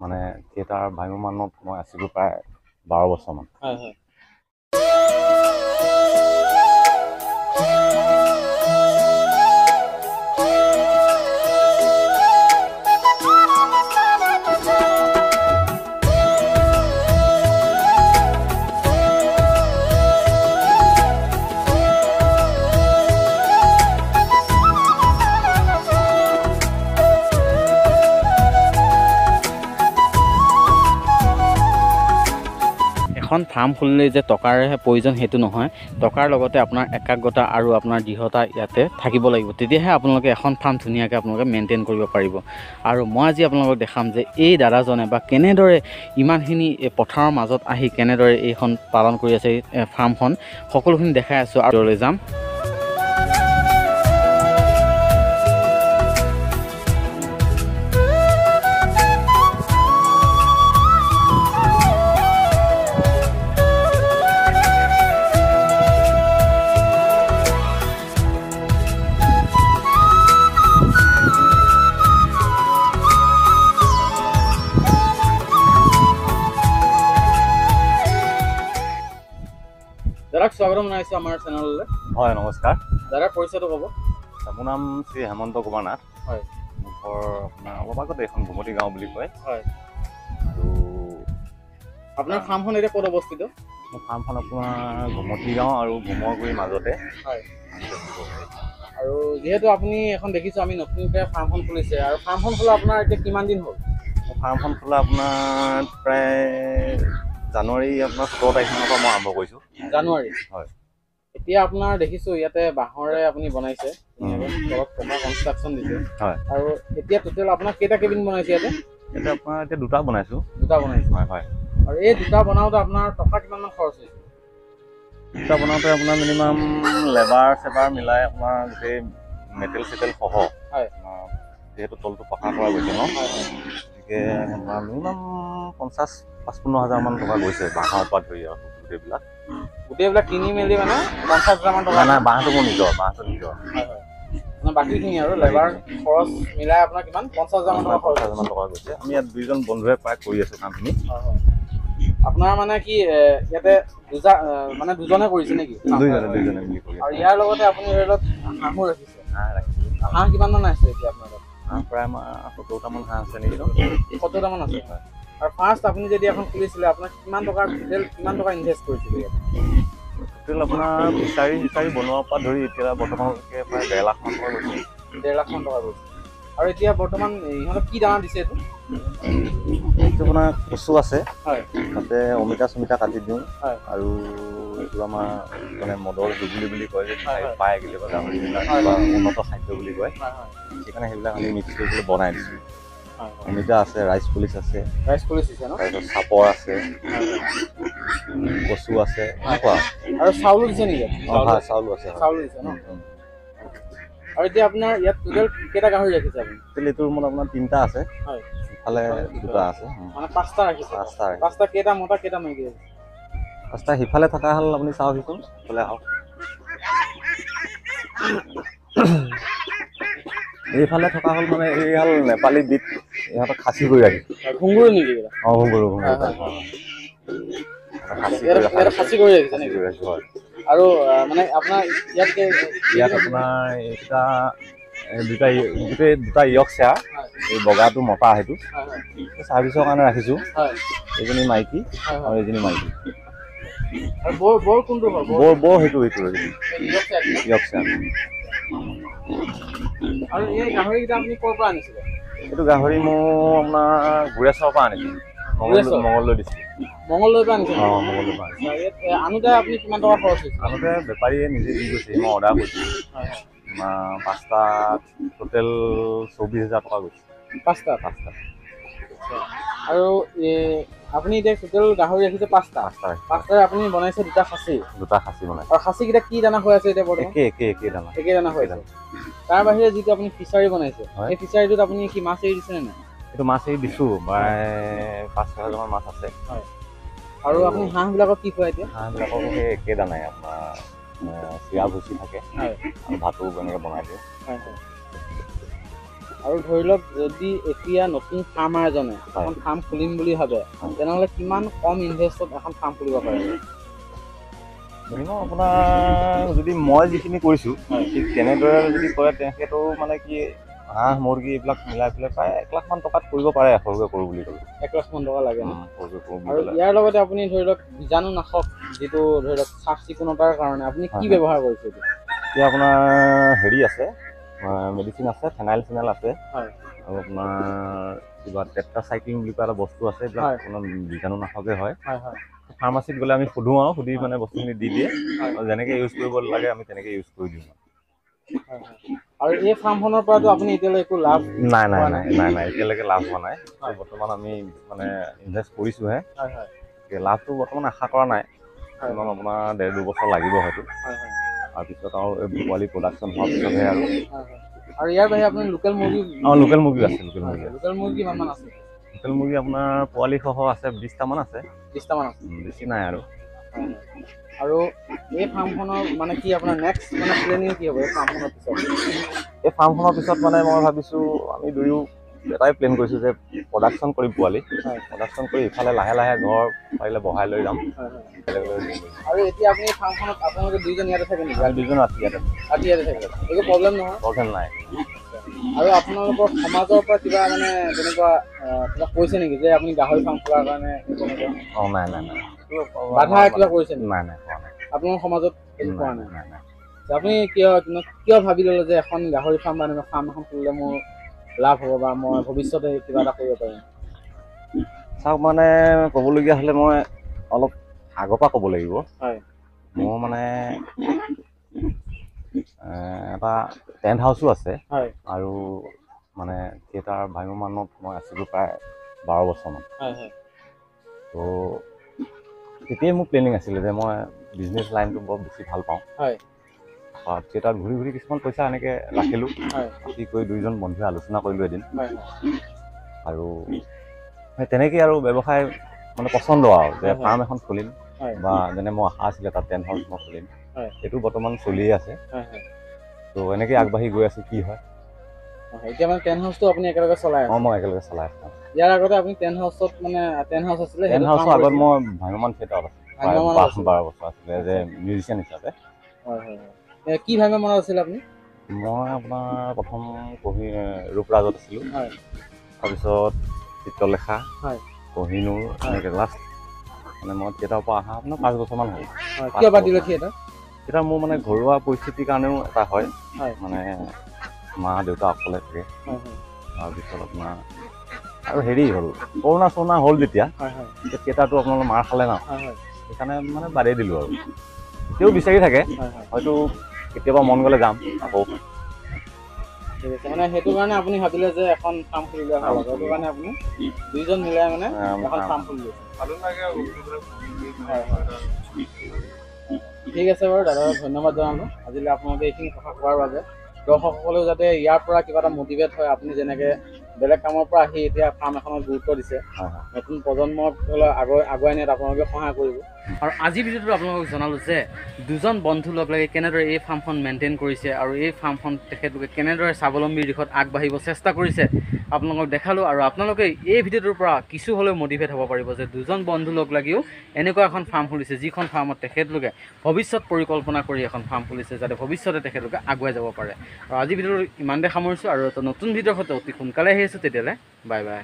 মানে থিয়েটাৰ ভ্ৰাম্যমানত মই আছিলোঁ প্ৰায় 12 বছৰমান। হয় হয়। এখন ফাৰ্ম খুলিলে যে টকাৰহে প্ৰয়োজন সেইটো নহয়, টকাৰ লগতে আপোনাৰ একাগ্ৰতা আৰু আপোনাৰ দৃঢ়তা ইয়াতে থাকিব লাগিব, তেতিয়াহে আপোনালোকে এখন ফাৰ্ম ধুনীয়াকৈ আপোনালোকে মেইনটেইন কৰিব পাৰিব। আৰু মই আজি আপোনালোকক দেখাম যে এই দাদাজনে বা কেনেদৰে ইমানখিনি পথাৰৰ মাজত আহি কেনেদৰে এইখন পালন কৰি আছে ফাৰ্মখন, সকলোখিনি দেখাই আছোঁ আৰু লৈ যাম। দাদাক স্বাগতম জনাইছোঁ আমাৰ চেনেললৈ। হয়, নমস্কাৰ। দাদাৰ পৰিচয়টো ক'ব। মোৰ নাম শ্ৰী হেমন্ত কুমাৰ নাথ। হয়। মোৰ ঘৰ আপোনাৰ অলপ আগতে এখন ঘুমতি গাঁও বুলি কয়। হয়। আৰু আপোনাৰ ফাৰ্মখন এতিয়া ক'ত অৱস্থিত? মোৰ ফাৰ্মখন আপোনাৰ ঘুমতি গাঁও আৰু ভোমৰগুৰিৰ মাজতে। হয়। আৰু যিহেতু আপুনি এখন দেখিছোঁ আমি নতুনকৈ ফাৰ্মখন খুলিছে, আৰু ফাৰ্মখন খোলা আপোনাৰ এতিয়া কিমান দিন হ'ল? মোৰ ফাৰ্মখন খোলা আপোনাৰ প্ৰায় জানুৱাৰী আপোনাৰ 17 তাৰিখমানৰ পৰা মই আৰম্ভ কৰিছোঁ। জানুৱাৰী? হয়। এতিয়া আপোনাৰ দেখিছোঁ ইয়াতে বাঁহৰে আপুনি বনাইছে, তলত পকা কনষ্ট্ৰাকশ্যন দিছে। হয়। আৰু এতিয়া টোটেল আপোনাৰ কেইটা কেবিন বনাইছে ইয়াতে? এতিয়া আপোনাৰ দুটা বনাইছোঁ। দুটা বনাইছে? হয় হয়। আৰু এই দুটা বনাওঁতে আপোনাৰ টকা কিমানমান খৰচ হৈছে? দুটা বনাওঁতে আপোনাৰ মিনিমাম লেবাৰ চেবাৰ মিলাই আপোনাৰ গোটেই মেটেল চেটেল সহ, হয়, যিহেতু তলটো পকা কৰা গৈছে ন, গতিকে আপোনাৰ মিনিমাম 50-55 হাজাৰমান টকা গৈছে, বাঁহৰ পৰা ধৰি আৰু গোটেইবিলাক। গোটেইবিলাক কিনি মেলি মানে 50,000মান টকা? নাই, বাঁহটো মোৰ নিজৰ, বাঁহটো নিজৰ। হয় হয়। মানে বাকীখিনি আৰু লেবাৰ খৰচ মিলাই আপোনাৰ কিমান 50,000মান টকা খৰচ? 50,000মান টকা গৈছে। আমি ইয়াত দুইজন বন্ধুৱে প্ৰায় কৰি আছোঁ কামখিনি। হয় হয়। আপোনাৰ মানে কি ইয়াতে দুজনে কৰিছে নেকি? দুইজনে মিলি কৰি আৰু আছোঁ। ইয়াৰ লগতে আপুনি ধৰি লওক হাঁহো ৰাখিছে? হাঁহ ৰাখিছোঁ। হাঁহ কিমানমান আছে এতিয়া আপোনাৰ তাত? হাঁহ প্ৰায় আমাৰ 70টামান হাঁহ আছে নেকি? 70টামান আছে। হয়। আৰু ফাৰ্ষ্ট আপুনি যদি এখন খুলিছিলে আপোনাৰ কিমান টকা ইনভেষ্ট কৰিছিলে ইয়াত? টোটেল আপোনাৰ ফিচাৰী বনোৱাৰ পৰা ধৰি এতিয়া বৰ্তমানলৈকে প্ৰায় 1.5 লাখমান টকা গৈছে। 1.5 লাখমান টকা গৈছে। আৰু এতিয়া বৰ্তমান ইহঁতক কি দানা দিছে এইটো? এইটো আপোনাৰ কচু আছে। হয়। তাতে অমিতা চমিতা কাটি দিওঁ। হয়। আৰু এইটো আমাৰ মানে মদৰ জুবুলি বুলি কয় যে পায় কেতিয়াবা গাহৰিবিলাক বা উন্নত খাদ্য বুলি কয়। সেইকাৰণে সেইবিলাক আমি মিক্স কৰি পেলাই বনাই দিছোঁ। অমিতা আছে, ৰাইচ পুলিচ আছে। ৰাইচ পুলিচ দিছে ন? তাৰপিছত চাপৰ আছে, কচু আছে, এনেকুৱা। আৰু চাউলো দিছে নেকি? হয়, চাউলো আছে। চাউলো দিছে ন? আৰু এতিয়া আপোনাৰ ইয়াত টোটেল কেইটা গাহৰি ৰাখিছে আপুনি? এইটো ৰুমত আপোনাৰ 3টা আছে। হয়। ইফালে 2টা আছে। মানে 5টা ৰাখিছে? 5টা। 5টা কেইটা মতা কেইটা মাইকী ৰাখিছে? 5টা সিফালে থকা হ'ল আপুনি চাওকচোন, ইফালে আহক। এইফালে থকা হ'ল মানে এই হ'ল নেপালী বিট, ইহঁতক খাচী কৰি ৰাখিছে। ঘুংগুৰু নেকি? অঁ, ঘুংগুৰু। খাচী কৰি ৰাখিছে নেকি? হয়। আৰু মানে আপোনাৰ ইয়াত আপোনাৰ এইকেইটা দুটা ইয়কশ্বায়াৰ, এই বগাটো মতা, সেইটো চাৰ্ভিচৰ কাৰণে ৰাখিছোঁ। এইজনী মাইকী আৰু এইজনী মাইকী। বৰ কোনটো হয়? বৰ সেইটো ইয়কশ্বায়াৰ। আৰু এই গাহৰিকেইটা আপুনি ক'ৰ পৰা আনিছিলে? এইটো গাহৰি মোৰ আপোনাৰ গুৰেশ্বৰৰ পৰা আনিছোঁ। মঙলদৈ ডিষ্ট্ৰিক্ট। মঙলদৈৰ পৰা আনিছে? অঁ, মঙলদৈৰ পৰা আনিছোঁ। আনোতে আপুনি কিমান টকা খৰচ হৈছে? আনোতে বেপাৰীয়ে নিজে দি গৈছে, মই অৰ্ডাৰ কৰিছোঁ। 5টা টোটেল 24,000 টকা গৈছে। 5টা। আৰু আপুনি এতিয়া টোটেল গাহৰি ৰাখিছে 5টা? 5টাৰে আপুনি বনাইছে 2টা খাচী? 2টা খাচী বনাইছে। আৰু খাচীকেইটা কি দানা হৈ আছে এতিয়া বৰ্তমান? একেই দানা। একেই দানা হৈ আছে। তাৰ বাহিৰে যিটো আপুনি ফিচাৰী বনাইছে, সেই ফিচাৰীটোত আপুনি কি মাছ এৰি দিছে নে নাই? এইটো মাছ এৰি দিছোঁ, প্ৰায় 5-6 হাজাৰমান মাছ আছে। হয়। আৰু আপুনি হাঁহবিলাকক কি খুৱাই এতিয়া? হাঁহবিলাকক সেই একেই দানাই, আপোনাৰ চিৰা ভুচি থাকে আৰু ভাতো এনেকৈ বনাই দিওঁ। আৰু ধৰি লওক যদি এতিয়া নতুন ফাৰ্মাৰ এজনে এখন ফাৰ্ম খুলিম বুলি ভাবে তেনেহ'লে কিমান কম ইনভেষ্টত এখন ফাৰ্ম খুলিব পাৰে? মিনিমাম আপোনাৰ যদি মই যিখিনি কৰিছোঁ ঠিক তেনেদৰে যদি কৰে তেখেতেও মানে কি হাঁহ মুৰ্গী এইবিলাক মিলাই পেলাই প্ৰায় 1 লাখ মান টকাত কৰিব পাৰে সৰুকৈ কৰোঁ বুলি ক'লে। 1 লাখ মান টকা লাগে ন? সৰুকৈ কৰোঁ বুলি আৰু ক'লে। ইয়াৰ লগতে আপুনি ধৰি লওক বীজাণুনাশক যিটো ধৰি লওক চাফ চিকুণতাৰ কাৰণে আপুনি কি ব্যৱহাৰ কৰিছে? এতিয়া আপোনাৰ হেৰি আছে, মেডিচিন আছে, ফেনাইল চেনাইল আছে, আৰু আপোনাৰ কিবা টেট্ৰাচাইক্লিন বুলি কোৱা এটা বস্তু আছে, এইবিলাক আপোনাৰ বীজাণুনাশকে হয়। ফাৰ্মাচীত গ'লে আমি সুধোঁ আৰু সুধি মানে বস্তুখিনি দি দিয়ে, আৰু যেনেকৈ ইউজ কৰিব লাগে আমি তেনেকৈ ইউজ কৰি দিওঁ। আৰু এই ফাৰ্মখনৰ পৰাতো আপুনি এতিয়ালৈ একো লাভ নাই এতিয়ালৈকে লাভ হোৱা নাই। বৰ্তমান আমি মানে ইনভেষ্ট কৰিছোঁহে। লাভটো বৰ্তমান আশা কৰা নাই, কিমান আপোনাৰ 1.5-2 বছৰ লাগিব হয়তো। তাৰপিছত আৰু এই পোৱালি প্ৰডাকশ্যন হোৱাৰ পিছতহে আৰু ইয়াৰ বাহিৰে আপুনি লোকেল মুৰ্গী? লোকেল মুৰ্গী আছে। লোকেল মুৰ্গী কিমান আছে? লোকেল মুৰ্গী আপোনাৰ পোৱালি সহ আছে 20টামান আছে। 20টামান আছে, বেছি নাই আৰু। আৰু এই ফাৰ্মখনৰ মানে কি আপোনাৰ নেক্সট মানে প্লেনিং কি হ'ব এই ফাৰ্মখনৰ পিছত? এই ফাৰ্মখনৰ পিছত মানে মই ভাবিছোঁ আমি দুয়ো এটাই প্লেন কৰিছোঁ যে প্ৰডাকশ্যন কৰিম পোৱালি, প্ৰডাকশ্যন কৰি ইফালে লাহে লাহে ঘৰ পাৰিলে বহাই লৈ যাম। আৰু এতিয়া আপুনি ফাৰ্মখনত আপোনালোকে 2জন ইয়াতে থাকে নেকি? 2জন ৰাতি ইয়াতে থাকে, একো প্ৰব্লেম নহয়? প্ৰব্লেম নাই। আৰু আপোনালোকৰ সমাজৰ পৰা কিবা মানে তেনেকুৱা কিবা কৈছে নেকি যে আপুনি গাহৰি ফাৰ্ম খোলাৰ কাৰণে? নাই বাধা কিবা কৰিছে নেকি? নাই আপোনাৰ সমাজত একো কোৱা নাই? আপুনি কিয় ভাবি ল'লে যে এখন গাহৰি ফাৰ্ম বা ফাৰ্ম এখন খুলিলে মোৰ লাভ হ'ব বা মই ভৱিষ্যতে কিবা এটা কৰিব পাৰিম? চাওক, মানে ক'বলগীয়া হ'লে মই অলপ আগৰ পৰা ক'ব লাগিব। মোৰ মানে এটা টেণ্ট হাউচো আছে, আৰু মানে থিয়েটাৰ ভ্ৰাম্যমানত মই আছিলোঁ প্ৰায় 12 বছৰমান। তো তেতিয়াই মোৰ প্লেনিং আছিলে যে মই বিজনেছ লাইনটো বৰ বেছি ভাল পাওঁ। থিয়েটাৰত ঘূৰি ঘূৰি কিছুমান পইচা এনেকৈ ৰাখিলোঁ, ৰাখি কৰি 2জন বন্ধুৱে আলোচনা কৰিলোঁ এদিন, আৰু সেই তেনেকেই আৰু ব্যৱসায় মানে পচন্দ আৰু যে ফাৰ্ম এখন খুলিম, বা যেনে মোৰ আশা আছিলে তাত টেণ্ট হাউচ মই খুলিম, সেইটো বৰ্তমান চলিয়ে আছে। তো এনেকৈ আগবাঢ়ি গৈ আছোঁ, কি হয়। এতিয়া মানে টেণ্ট হাউচটো আপুনি একেলগে চলাই আছে? মই একেলগে চলাই আছোঁ। ইয়াৰ আগতে আপুনি টেণ্ট হাউচত মানে টেণ্ট হাউচ আছিলে? টেণ্ট হাউচৰ আগত মই ভ্ৰাম্যমান থিয়েটাৰত আছিলোঁ, 12 বছৰ আছিলে এজ এ মিউজিচিয়ান হিচাপে। কি ভ্ৰাম্যমানত আছিলে আপুনি? মই আপোনাৰ প্ৰথম ৰূপৰাজত আছিলোঁ, তাৰপিছত চিত্ৰলেখা, কহিনুৰ, এনেকৈ লাষ্ট মানে মই থিয়েটাৰৰ পৰা অহা আপোনাৰ 5 বছৰমান হ'ল। কিয় বাদ দিলে থিয়েটাৰ? থিয়েটাৰ মোৰ মানে ঘৰুৱা পৰিস্থিতিৰ কাৰণেও এটা হয়, মানে মা দেউতা অকলে থাকে, তাৰপিছত আপোনাৰ আৰু হেৰি হ'ল কৰোণা হ'ল যেতিয়া থিয়েটাৰটো আপোনালোকে মাৰ খালে ন, সেইকাৰণে মানে বাদেই দিলোঁ আৰু। এতিয়াও বিচাৰি থাকে, হয়তো কেতিয়াবা মন গ'লে যাম আকৌ। ঠিক আছে, মানে সেইটো কাৰণে আপুনি ভাবিলে যে এখন ফাৰ্ম খুলিলে ভাল হ'ব, সেইটো কাৰণে আপুনি 2জন মিলাই মানে এখন ফাৰ্ম খুলিলে। ঠিক আছে বাৰু দাদা, ধন্যবাদ জনালোঁ আজিলৈ আপোনালোকে এইখিনি কথা কোৱাৰ বাবে। দৰ্শকসকলেও যাতে ইয়াৰ পৰা কিবা এটা মটিভেট হয়, আপুনি যেনেকৈ বেলেগ কামৰ পৰা আহি এতিয়া ফাৰ্ম এখনত গুৰুত্ব দিছে, নতুন প্ৰজন্মক ধৰি লওক আগুৱাই নিয়াত আপোনালোকে সহায় কৰিব। আৰু আজিৰ ভিডিঅ'টোত আপোনালোকক জনালোঁ যে 2জন বন্ধু লগ লাগি কেনেদৰে এই ফাৰ্মখন মেইনটেইন কৰিছে, আৰু এই ফাৰ্মখন তেখেতলোকে কেনেদৰে স্বাৱলম্বীৰ দিশত আগবাঢ়িব চেষ্টা কৰিছে আপোনালোকক দেখালোঁ। আৰু আপোনালোকে এই ভিডিঅ'টোৰ পৰা কিছু হ'লেও মটিভেট হ'ব পাৰিব যে 2জন বন্ধু লগ লাগিও এনেকুৱা এখন ফাৰ্ম খুলিছে, যিখন ফাৰ্মত তেখেতলোকে ভৱিষ্যত পৰিকল্পনা কৰি এখন ফাৰ্ম খুলিছে, যাতে ভৱিষ্যতে তেখেতলোকে আগুৱাই যাব পাৰে। আৰু আজিৰ ভিডিঅ'টো ইমানতে সামৰিছোঁ, আৰু এটা নতুন ভিডিঅ'ৰ সৈতে অতি সোনকালে আহি আছোঁ, তেতিয়ালৈ বাই বাই।